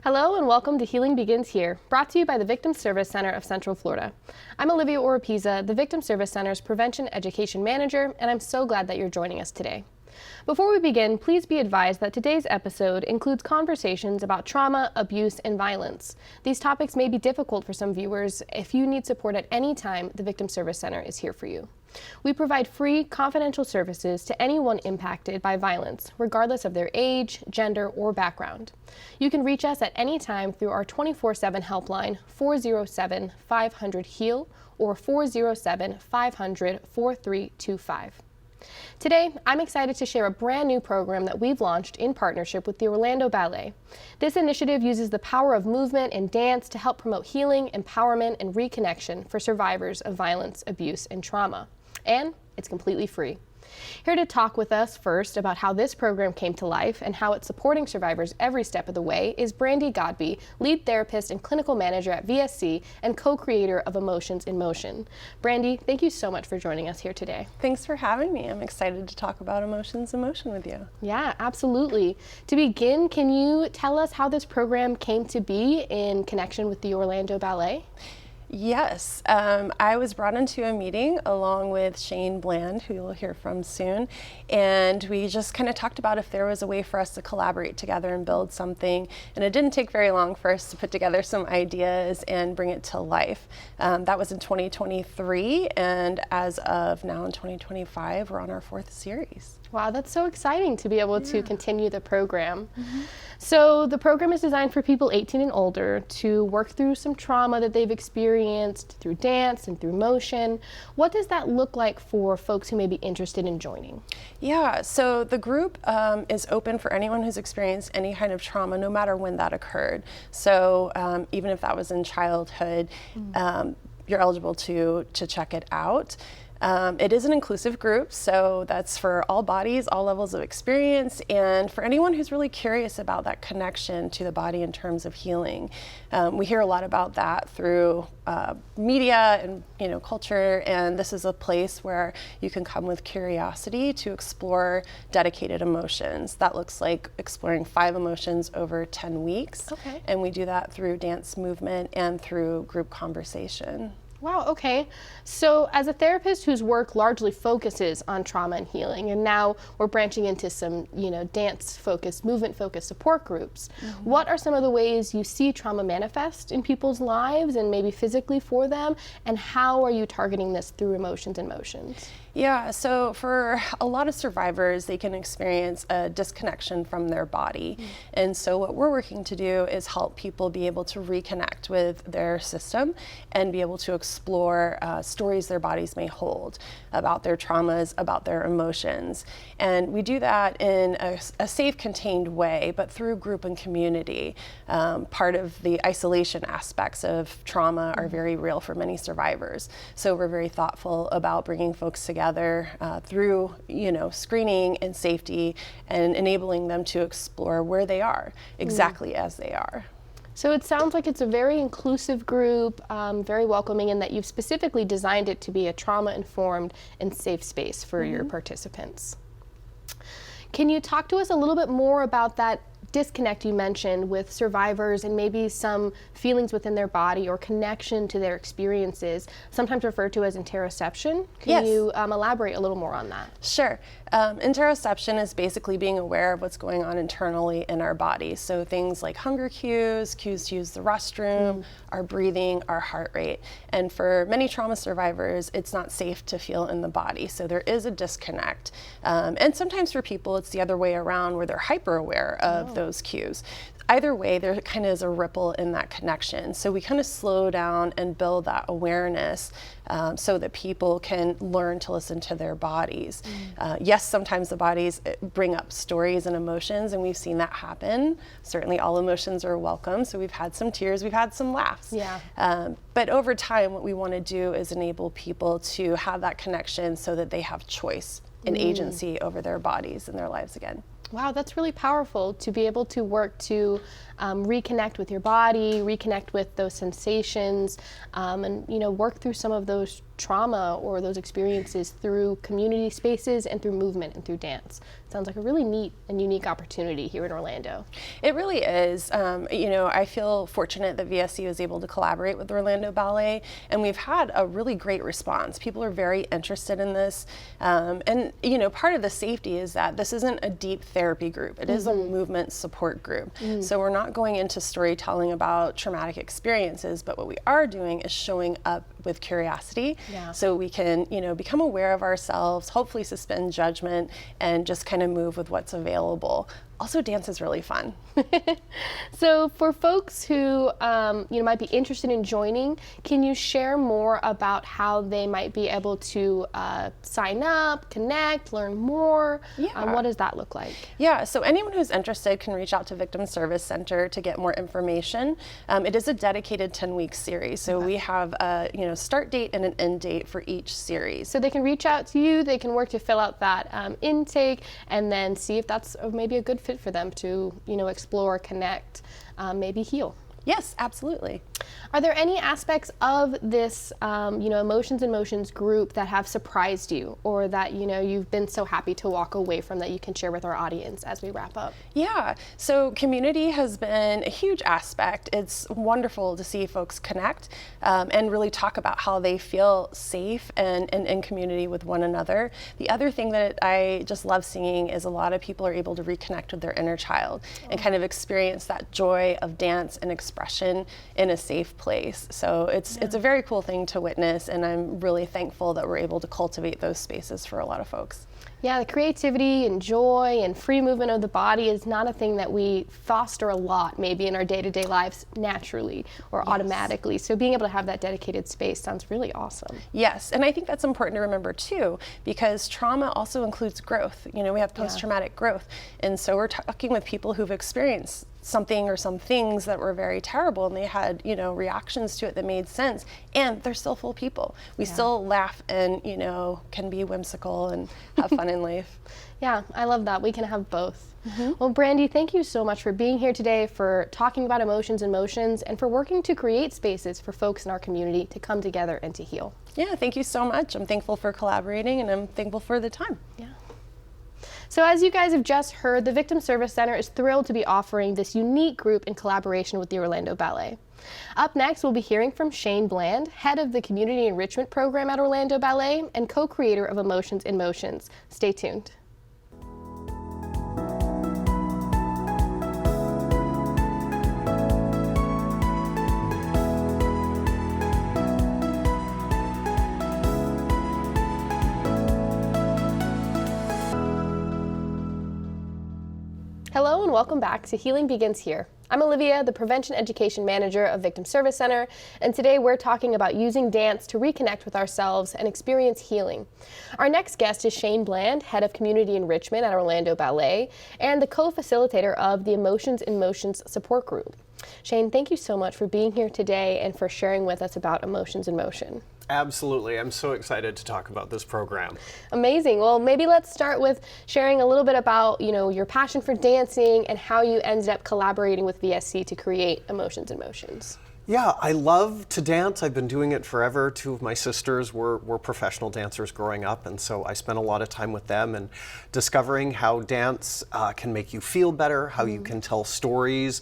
Hello and welcome to Healing Begins Here, brought to you by the Victim Service Center of Central Florida. I'm Olivia Oropeza, the Victim Service Center's Prevention Education Manager, and I'm so glad that you're joining us today. Before we begin, please be advised that today's episode includes conversations about trauma, abuse, and violence. These topics may be difficult for some viewers. If you need support at any time, the Victim Service Center is here for you. We provide free, confidential services to anyone impacted by violence, regardless of their age, gender, or background. You can reach us at any time through our 24/7 helpline, 407-500-HEAL, or 407-500-4325. Today, I'm excited to share a brand new program that we've launched in partnership with the Orlando Ballet. This initiative uses the power of movement and dance to help promote healing, empowerment, and reconnection for survivors of violence, abuse, and trauma. And it's completely free. Here to talk with us first about how this program came to life and how it's supporting survivors every step of the way is Brandi, Godbee, lead therapist and clinical manager at VSC and co-creator of Emotions in Motion. Brandi, thank you so much for joining us here today. Thanks for having me. I'm excited to talk about Emotions in Motion with you. Yeah, absolutely. To begin, can you tell us how this program came to be in connection with the Orlando Ballet? Yes, I was brought into a meeting along with Shane Bland, who you'll hear from soon, and we just kind of talked about if there was a way for us to collaborate together and build something, and it didn't take very long for us to put together some ideas and bring it to life. That was in 2023, and as of now in 2025, we're on our 4th series. Wow, that's so exciting to be able to continue the program. So the program is designed for people 18 and older to work through some trauma that they've experienced through dance and through motion. What does that look like for folks who may be interested in joining? Yeah, so the group is open for anyone who's experienced any kind of trauma, no matter when that occurred. So even if that was in childhood, you're eligible to check it out. It is an inclusive group, so that's for all bodies, all levels of experience, and for anyone who's really curious about that connection to the body in terms of healing. We hear a lot about that through media and culture, and this is a place where you can come with curiosity to explore dedicated emotions. That looks like exploring 5 emotions over 10 weeks, and we do that through dance movement and through group conversation. Wow, okay. So as a therapist whose work largely focuses on trauma and healing, and now we're branching into some, dance-focused, movement-focused support groups, what are some of the ways you see trauma manifest in people's lives and maybe physically for them, and how are you targeting this through Emotions in Motions? Yeah, so for a lot of survivors, they can experience a disconnection from their body. And so what we're working to do is help people be able to reconnect with their system and be able to explore stories their bodies may hold about their traumas, about their emotions. And we do that in a safe, contained way, but through group and community. Part of the isolation aspects of trauma are very real for many survivors. So we're very thoughtful about bringing folks together through screening and safety and enabling them to explore where they are exactly as they are. So it sounds like it's a very inclusive group, very welcoming, in that you've specifically designed it to be a trauma-informed and safe space for your participants. Can you talk to us a little bit more about that disconnect you mentioned with survivors and maybe some feelings within their body or connection to their experiences, sometimes referred to as interoception? Can you elaborate a little more on that? Sure. Interoception is basically being aware of what's going on internally in our body. So things like hunger cues, cues to use the restroom, our breathing, our heart rate. And for many trauma survivors, it's not safe to feel in the body. So there is a disconnect. And sometimes for people, it's the other way around where they're hyper aware of those cues. Either way, there kind of is a ripple in that connection. So we kind of slow down and build that awareness so that people can learn to listen to their bodies. Yes, sometimes the bodies bring up stories and emotions, and we've seen that happen. Certainly all emotions are welcome. So we've had some tears, we've had some laughs. But over time, what we want to do is enable people to have that connection so that they have choice and agency over their bodies and their lives again. Wow, that's really powerful to be able to work to reconnect with your body, reconnect with those sensations, and work through some of those trauma or those experiences through community spaces and through movement and through dance. Sounds like a really neat and unique opportunity here in Orlando. It really is. I feel fortunate that VSC was able to collaborate with Orlando Ballet, and we've had a really great response. People are very interested in this. Part of the safety is that this isn't a deep therapy group. It is a movement support group. So we're not going into storytelling about traumatic experiences, but what we are doing is showing up with curiosity, so we can, become aware of ourselves, hopefully suspend judgment, and just kind of move with what's available. Also, dance is really fun. So for folks who might be interested in joining, can you share more about how they might be able to sign up, connect, learn more? What does that look like? Yeah, so anyone who's interested can reach out to Victim Service Center to get more information. It is a dedicated 10-week series, so we have a start date and an end date for each series. So they can reach out to you, they can work to fill out that intake, and then see if that's maybe a good fit for them to explore, connect, maybe heal. Yes, absolutely. Are there any aspects of this, Emotions in Motions group that have surprised you, or that, you've been so happy to walk away from that you can share with our audience as we wrap up? Yeah, so community has been a huge aspect. It's wonderful to see folks connect and really talk about how they feel safe and in community with one another. The other thing that I just love seeing is a lot of people are able to reconnect with their inner child and kind of experience that joy of dance and expression in a safe place. So it's a very cool thing to witness, and I'm really thankful that we're able to cultivate those spaces for a lot of folks. Yeah, the creativity and joy and free movement of the body is not a thing that we foster a lot maybe in our day-to-day lives naturally or automatically. So being able to have that dedicated space sounds really awesome. Yes, and I think that's important to remember too, because trauma also includes growth. We have post-traumatic growth, and so we're talking with people who've experienced something or some things that were very terrible, and they had reactions to it that made sense, and they're still full people. We still laugh and can be whimsical and have fun in life. Yeah, I love that. We can have both. Well, Brandi, thank you so much for being here today, for talking about emotions and motions, and for working to create spaces for folks in our community to come together and to heal. Yeah, thank you so much. I'm thankful for collaborating, and I'm thankful for the time. Yeah. So as you guys have just heard, the Victim Service Center is thrilled to be offering this unique group in collaboration with the Orlando Ballet. Up next, we'll be hearing from Shane Bland, head of the Community Enrichment program at Orlando Ballet and co-creator of Emotions in Motions. Stay tuned. Hello and welcome back to Healing Begins Here. I'm Olivia, the Prevention Education Manager of Victim Service Center, and today we're talking about using dance to reconnect with ourselves and experience healing. Our next guest is Shane Bland, Head of Community Enrichment at Orlando Ballet, and the co-facilitator of the Emotions in Motions support group. Shane, thank you so much for being here today and for sharing with us about Emotions in Motion. Absolutely. I'm so excited to talk about this program. Amazing. Well, maybe let's start with sharing a little bit about, your passion for dancing and how you ended up collaborating with VSC to create Emotions in Motions. Yeah, I love to dance. I've been doing it forever. Two of my sisters were professional dancers growing up, and so I spent a lot of time with them and discovering how dance can make you feel better, how you can tell stories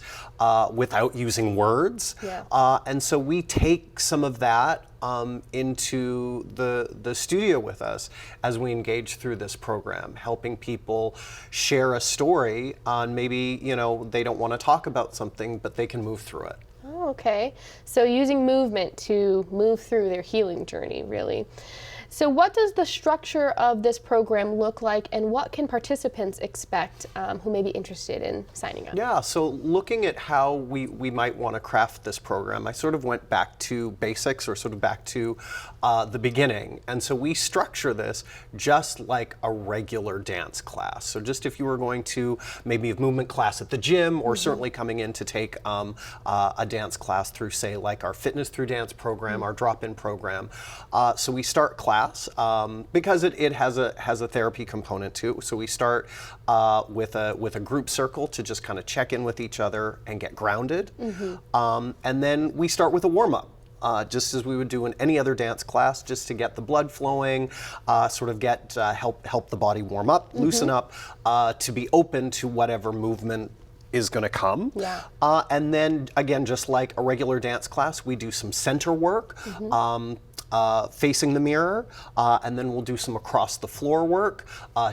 without using words. Yeah. And so we take some of that into the studio with us as we engage through this program, helping people share a story on maybe, they don't want to talk about something, but they can move through it. Oh, okay. So using movement to move through their healing journey, really. So what does the structure of this program look like, and what can participants expect who may be interested in signing up? Yeah, so looking at how we might want to craft this program, I sort of went back to basics, or sort of back to the beginning. And so we structure this just like a regular dance class. So just if you were going to maybe a movement class at the gym, or certainly coming in to take a dance class through, say, like our Fitness Through Dance program, our drop-in program. So we start class because it has a therapy component too. So we start with a group circle to just kind of check in with each other and get grounded. And then we start with a warm-up. just as we would do in any other dance class, just to get the blood flowing, sort of get help the body warm up, loosen up, to be open to whatever movement is going to come. Yeah. And then again, just like a regular dance class, we do some center work. Facing the mirror, and then we'll do some across the floor work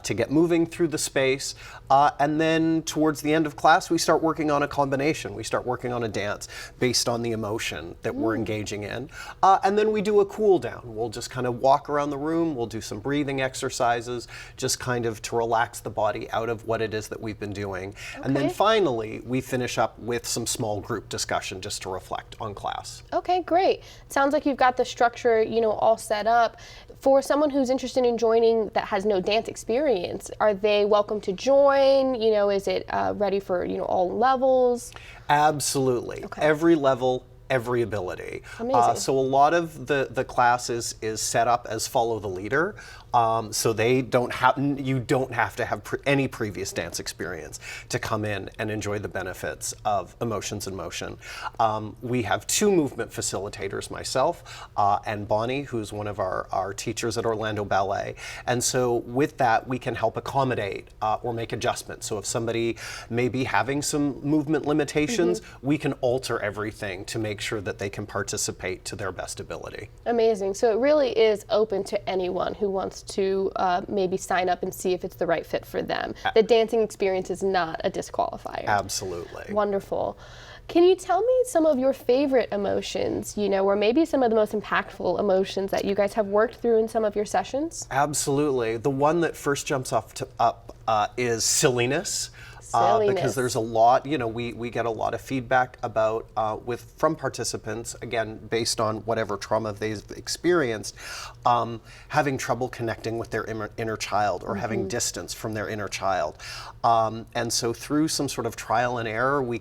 to get moving through the space. And then towards the end of class, we start working on a combination. We start working on a dance based on the emotion that we're engaging in. And then we do a cool down. We'll just kind of walk around the room. We'll do some breathing exercises, just kind of to relax the body out of what it is that we've been doing. Okay. And then finally, we finish up with some small group discussion just to reflect on class. Okay, great. Sounds like you've got the structure, all set up. For someone who's interested in joining that has no dance experience, are they welcome to join? Is it ready for, all levels? Absolutely. Okay. Every level, every ability. Amazing. So a lot of the class is set up as follow the leader. So you don't have to have any previous dance experience to come in and enjoy the benefits of Emotions in Motion. We have 2 movement facilitators, myself and Bonnie, who's one of our teachers at Orlando Ballet. And so with that, we can help accommodate or make adjustments. So if somebody may be having some movement limitations, we can alter everything to make sure that they can participate to their best ability. Amazing. So it really is open to anyone who wants to maybe sign up and see if it's the right fit for them. The dancing experience is not a disqualifier. Absolutely. Wonderful. Can you tell me some of your favorite emotions, or maybe some of the most impactful emotions that you guys have worked through in some of your sessions? Absolutely. The one that first jumps up is silliness. Because there's a lot, we get a lot of feedback about from participants, again, based on whatever trauma they've experienced, having trouble connecting with their inner child or having distance from their inner child. And so through some sort of trial and error, we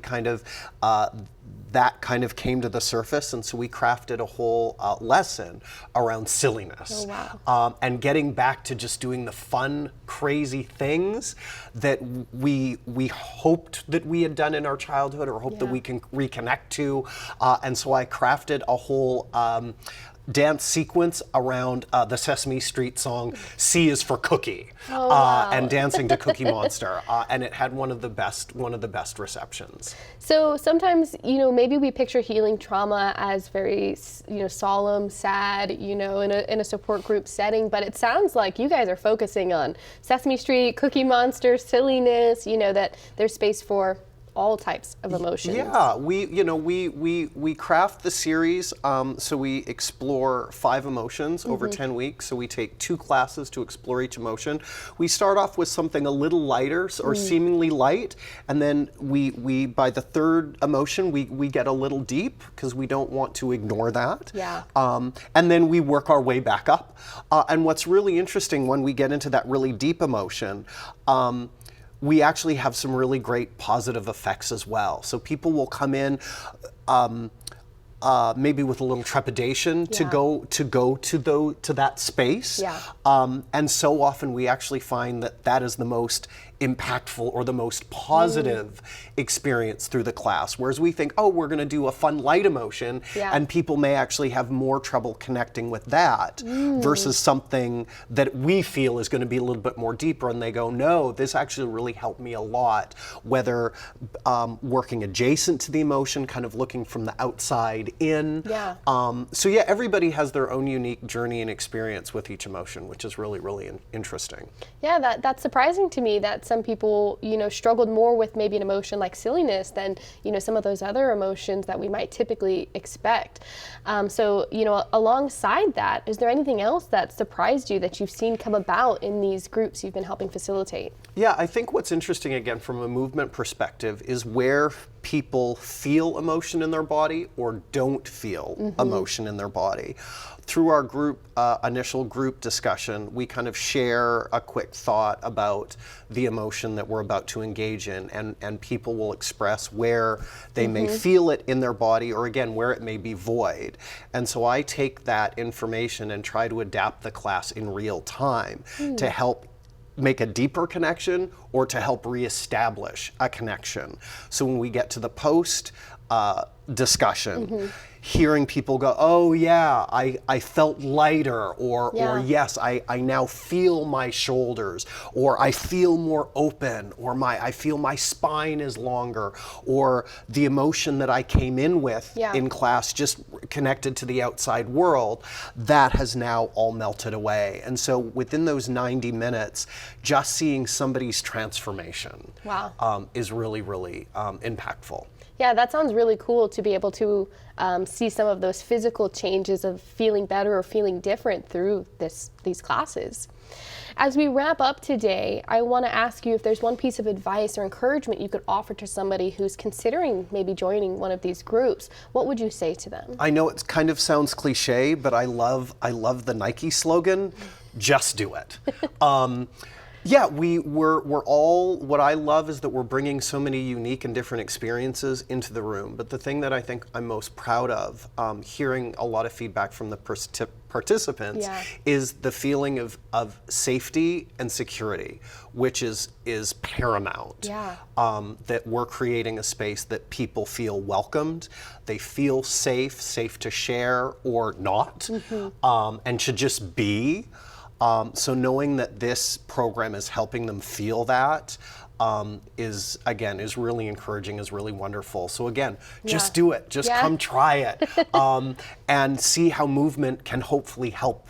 that kind of came to the surface, and so we crafted a whole lesson around silliness. Oh, wow. And getting back to just doing the fun, crazy things that we hoped that we had done in our childhood or hoped that we can reconnect to. And so I crafted a whole dance sequence around the Sesame Street song "C is for Cookie," and dancing to Cookie Monster, and it had one of the best receptions. So sometimes, maybe we picture healing trauma as very, solemn, sad, in a support group setting, but it sounds like you guys are focusing on Sesame Street, Cookie Monster, silliness, that there's space for all types of emotions. Yeah, we craft the series, so we explore 5 emotions over 10 weeks. So we take 2 classes to explore each emotion. We start off with something a little lighter or seemingly light, and then we by the 3rd emotion we get a little deep because we don't want to ignore that. Yeah. And then we work our way back up. And what's really interesting when we get into that really deep emotion, we actually have some really great positive effects as well. So people will come in maybe with a little trepidation to go to that space. Yeah. And so often we actually find that is the most impactful or the most positive experience through the class. Whereas we think, we're going to do a fun light emotion, and people may actually have more trouble connecting with that versus something that we feel is going to be a little bit more deeper, and they go, no, this actually really helped me a lot, whether working adjacent to the emotion, kind of looking from the outside in. Yeah. So yeah, everybody has their own unique journey and experience with each emotion, which is really, really interesting. Yeah, that's surprising to me that some people, struggled more with maybe an emotion like silliness than, some of those other emotions that we might typically expect. So, alongside that, is there anything else that surprised you that you've seen come about in these groups you've been helping facilitate? Yeah, I think what's interesting, again, from a movement perspective, is where people feel emotion in their body or don't feel emotion in their body. Through our group, initial group discussion, we kind of share a quick thought about the emotion that we're about to engage in, and people will express where they may feel it in their body, or again, where it may be void. And so I take that information and try to adapt the class in real time to help make a deeper connection or to help reestablish a connection. So when we get to the post discussion, hearing people go, oh yeah, I felt lighter, or yes, I now feel my shoulders, or I feel more open, or I feel my spine is longer, or the emotion that I came in with in class just connected to the outside world, that has now all melted away. And so within those 90 minutes, just seeing somebody's transformation is really, really impactful. Yeah, that sounds really cool to be able to see some of those physical changes of feeling better or feeling different through these classes. As we wrap up today, I want to ask you if there's one piece of advice or encouragement you could offer to somebody who's considering maybe joining one of these groups. What would you say to them? I know it kind of sounds cliche, but I love the Nike slogan, just do it. Yeah, we're all, what I love is that we're bringing so many unique and different experiences into the room. But the thing that I think I'm most proud of, hearing a lot of feedback from the participants, is the feeling of safety and security, which is paramount. That we're creating a space that people feel welcomed, they feel safe to share or not, and should just be. So knowing that this program is helping them feel that is really encouraging, is really wonderful. So again, just do it, just come try it, and see how movement can hopefully help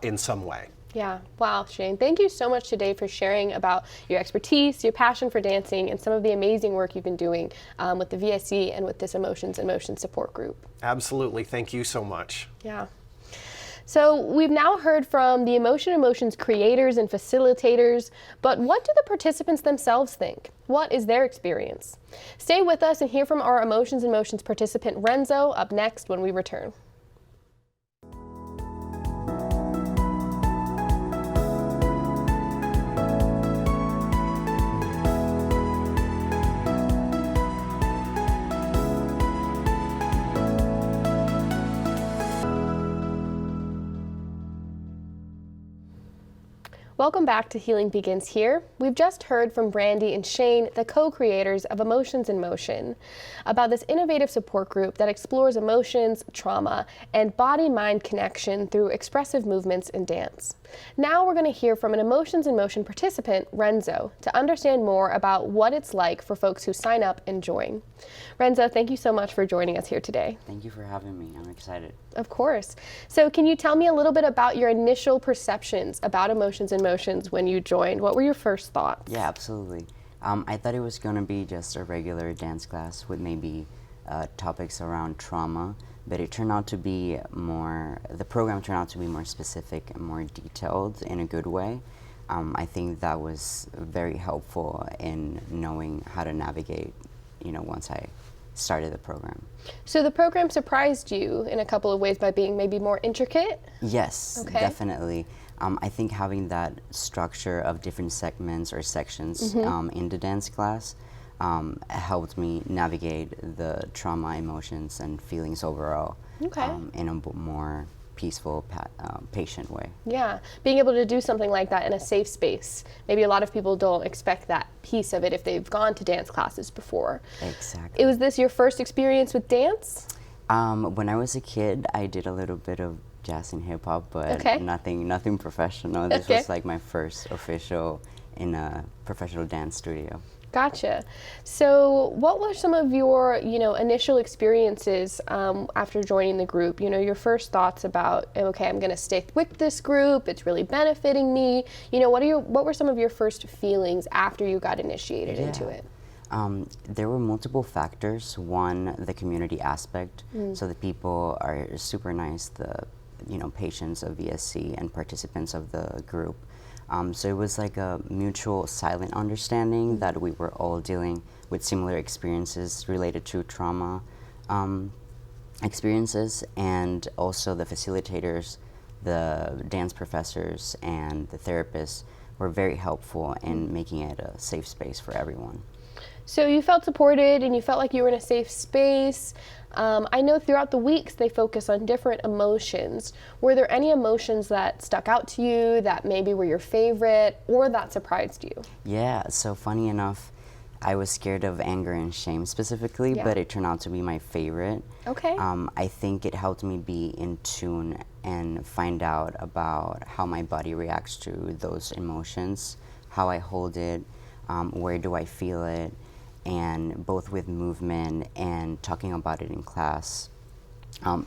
in some way. Yeah, wow, Shane. Thank you so much today for sharing about your expertise, your passion for dancing, and some of the amazing work you've been doing with the VSC and with this Emotions in Motion support group. Absolutely, thank you so much. Yeah. So we've now heard from the Emotion in Motion's creators and facilitators, but what do the participants themselves think? What is their experience? Stay with us and hear from our Emotions in Motion's participant Renzo up next when we return. Welcome back to Healing Begins Here. We've just heard from Brandi and Shane, the co-creators of Emotions in Motion, about this innovative support group that explores emotions, trauma, and body-mind connection through expressive movements and dance. Now we're going to hear from an Emotions in Motion participant, Renzo, to understand more about what it's like for folks who sign up and join. Renzo, thank you so much for joining us here today. Thank you for having me. I'm excited. Of course. So can you tell me a little bit about your initial perceptions about Emotions in Motions when you joined? What were your first thoughts? Yeah, absolutely. I thought it was going to be just a regular dance class with maybe topics around trauma, but it turned out to be the program turned out to be more specific and more detailed in a good way. I think that was very helpful in knowing how to navigate, once I started the program. So the program surprised you in a couple of ways by being maybe more intricate? Yes, definitely. I think having that structure of different segments or sections in the dance class helped me navigate the trauma, emotions, and feelings overall in a more peaceful, patient way. Yeah, being able to do something like that in a safe space. Maybe a lot of people don't expect that piece of it if they've gone to dance classes before. Exactly. Was this your first experience with dance? When I was a kid, I did a little bit of jazz and hip hop, but nothing professional. This was like my first official in a professional dance studio. Gotcha. So what were some of your, initial experiences after joining the group? Your first thoughts about, okay, I'm going to stick with this group. It's really benefiting me. What were some of your first feelings after you got initiated into it? There were multiple factors. One, the community aspect. So the people are super nice, the patients of VSC and participants of the group. So it was like a mutual silent understanding that we were all dealing with similar experiences related to trauma experiences, and also the facilitators, the dance professors, and the therapists were very helpful in making it a safe space for everyone. So you felt supported and you felt like you were in a safe space. I know throughout the weeks they focus on different emotions. Were there any emotions that stuck out to you that maybe were your favorite or that surprised you? Yeah, so funny enough, I was scared of anger and shame specifically, Yeah. but it turned out to be my favorite. Okay. I think it helped me be in tune and find out about how my body reacts to those emotions, how I hold it, where do I feel it, and both with movement and talking about it in class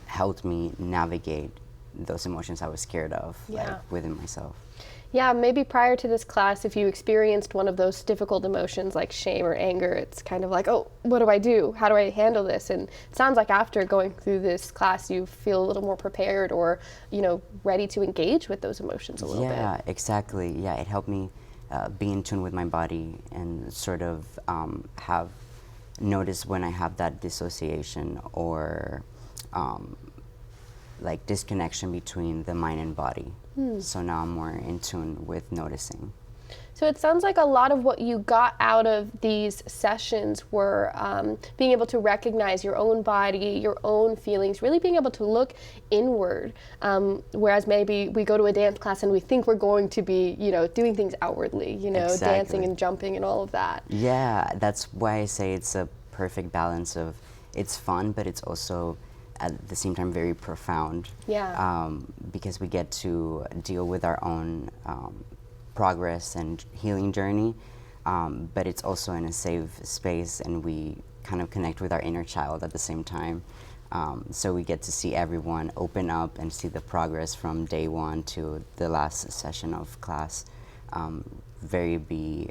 helped me navigate those emotions I was scared of, Yeah. like within myself. Yeah, maybe prior to this class, if you experienced one of those difficult emotions like shame or anger, it's kind of like, oh, what do I do? How do I handle this? And it sounds like after going through this class, you feel a little more prepared or, ready to engage with those emotions a little bit. Yeah, exactly. Yeah, it helped me be in tune with my body and sort of have notice when I have that dissociation or like disconnection between the mind and body. So now I'm more in tune with noticing. So it sounds like a lot of what you got out of these sessions were being able to recognize your own body, your own feelings, really being able to look inward. Whereas maybe we go to a dance class and we think we're going to be, doing things outwardly, Exactly. dancing and jumping and all of that. Yeah, that's why I say it's a perfect balance of it's fun, but it's also at the same time very profound. Yeah. Because we get to deal with our own progress and healing journey, but it's also in a safe space and we kind of connect with our inner child at the same time. So we get to see everyone open up and see the progress from day one to the last session of class, be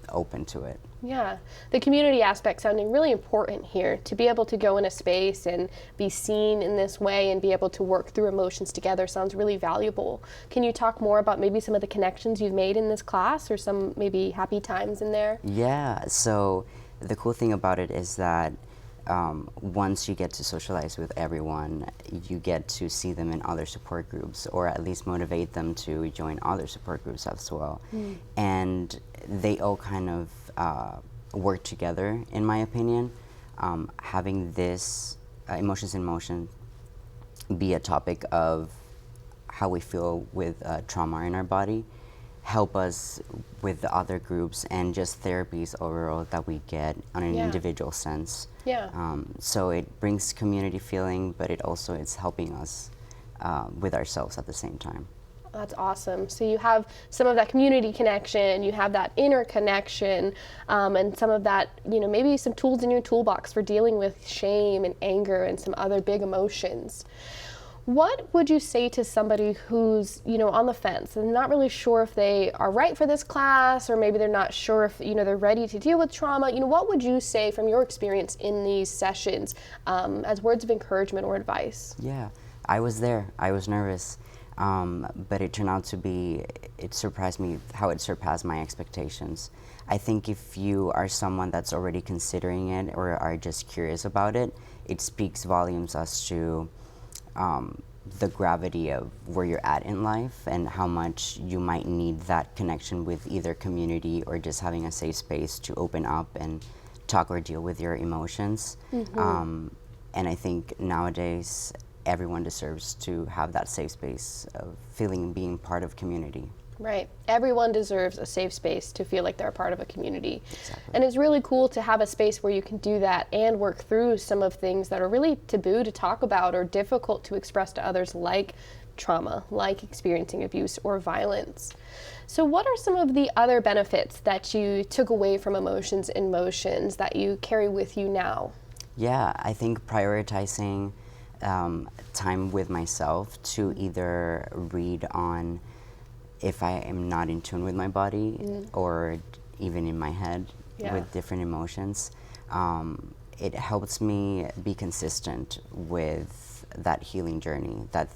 open to it. Yeah, the community aspect sounding really important here, to be able to go in a space and be seen in this way and be able to work through emotions together sounds really valuable. Can you talk more about maybe some of the connections you've made in this class or some maybe happy times in there? Yeah, so the cool thing about it is that once you get to socialize with everyone, you get to see them in other support groups or at least motivate them to join other support groups as well. And they all kind of work together, in my opinion. Having this emotions in motion be a topic of how we feel with trauma in our body help us with the other groups and just therapies overall that we get on an individual sense. Yeah. So it brings community feeling, but it also is helping us with ourselves at the same time. That's awesome. So you have some of that community connection, you have that inner connection, and some of that, maybe some tools in your toolbox for dealing with shame and anger and some other big emotions. What would you say to somebody who's, on the fence and not really sure if they are right for this class, or maybe they're not sure if, they're ready to deal with trauma? What would you say from your experience in these sessions as words of encouragement or advice? Yeah, I was there. I was nervous. But it turned out to be, it surprised me how it surpassed my expectations. I think if you are someone that's already considering it or are just curious about it, it speaks volumes as to the gravity of where you're at in life and how much you might need that connection with either community or just having a safe space to open up and talk or deal with your emotions. And I think nowadays, everyone deserves to have that safe space of feeling being part of community. Right. Everyone deserves a safe space to feel like they're a part of a community. Exactly. And it's really cool to have a space where you can do that and work through some of things that are really taboo to talk about or difficult to express to others, like trauma, like experiencing abuse or violence. So what are some of the other benefits that you took away from Emotions in Motions that you carry with you now? Yeah, I think prioritizing time with myself to either read on if I am not in tune with my body or even in my head with different emotions. It helps me be consistent with that healing journey, that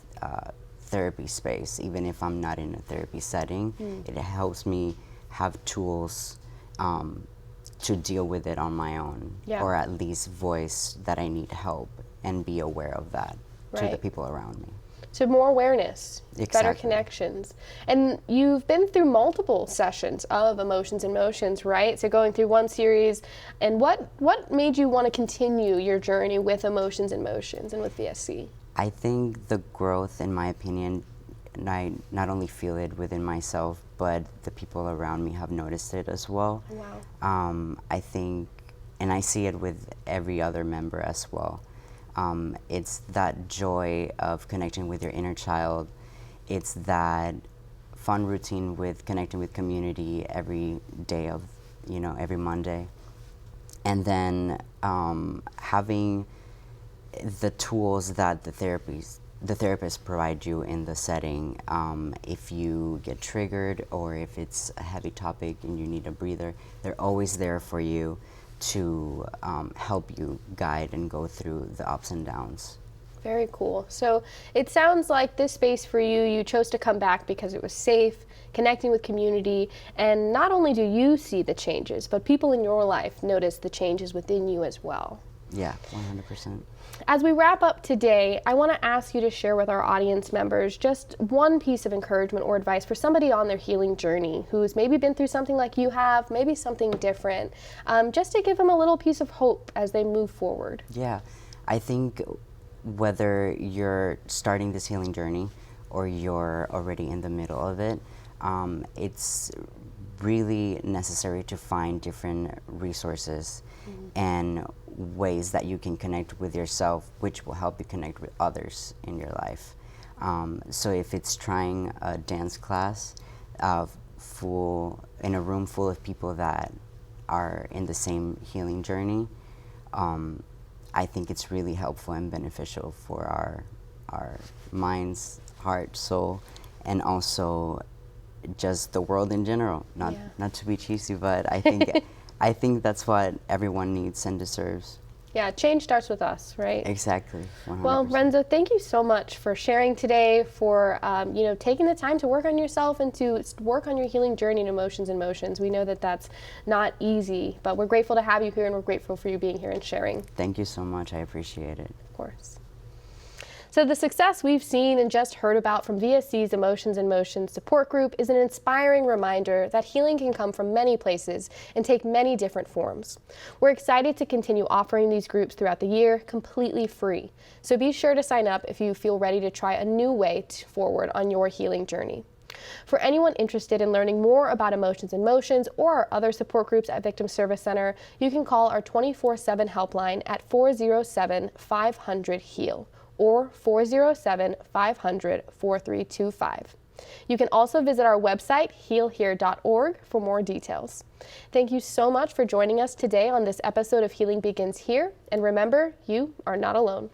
therapy space, even if I'm not in a therapy setting. It helps me have tools to deal with it on my own, or at least voice that I need help and be aware of that to the people around me. So more awareness, better Exactly. connections. And you've been through multiple sessions of Emotions in Motions, right? So going through one series, and what made you want to continue your journey with Emotions in Motions and with VSC? I think the growth, in my opinion, and I not only feel it within myself, but the people around me have noticed it as well. Wow. I think, and I see it with every other member as well. It's that joy of connecting with your inner child. It's that fun routine with connecting with community every day of, every Monday. And then having the tools that the therapists provide you in the setting. If you get triggered or if it's a heavy topic and you need a breather, they're always there for you to help you guide and go through the ups and downs. Very cool. So it sounds like this space for you, you chose to come back because it was safe, connecting with community, and not only do you see the changes, but people in your life notice the changes within you as well. Yeah, 100%. As we wrap up today, I want to ask you to share with our audience members just one piece of encouragement or advice for somebody on their healing journey who's maybe been through something like you have, maybe something different, just to give them a little piece of hope as they move forward. Yeah, I think whether you're starting this healing journey or you're already in the middle of it, it's really necessary to find different resources and ways that you can connect with yourself, which will help you connect with others in your life. So if it's trying a dance class in a room full of people that are in the same healing journey, I think it's really helpful and beneficial for our minds, heart, soul, and also just the world in general. Not to be cheesy, but I think I think that's what everyone needs and deserves. Yeah, change starts with us, right? Exactly. 100%. Well, Renzo, thank you so much for sharing today, for taking the time to work on yourself and to work on your healing journey in emotions and motions. We know that that's not easy, but we're grateful to have you here, and we're grateful for you being here and sharing. Thank you so much. I appreciate it. Of course. So the success we've seen and just heard about from VSC's Emotions in Motion support group is an inspiring reminder that healing can come from many places and take many different forms. We're excited to continue offering these groups throughout the year completely free. So be sure to sign up if you feel ready to try a new way forward on your healing journey. For anyone interested in learning more about Emotions in Motions or our other support groups at Victim Service Center, you can call our 24/7 helpline at 407-500-HEAL. or 407-500-4325. You can also visit our website, healhere.org, for more details. Thank you so much for joining us today on this episode of Healing Begins Here, and remember, you are not alone.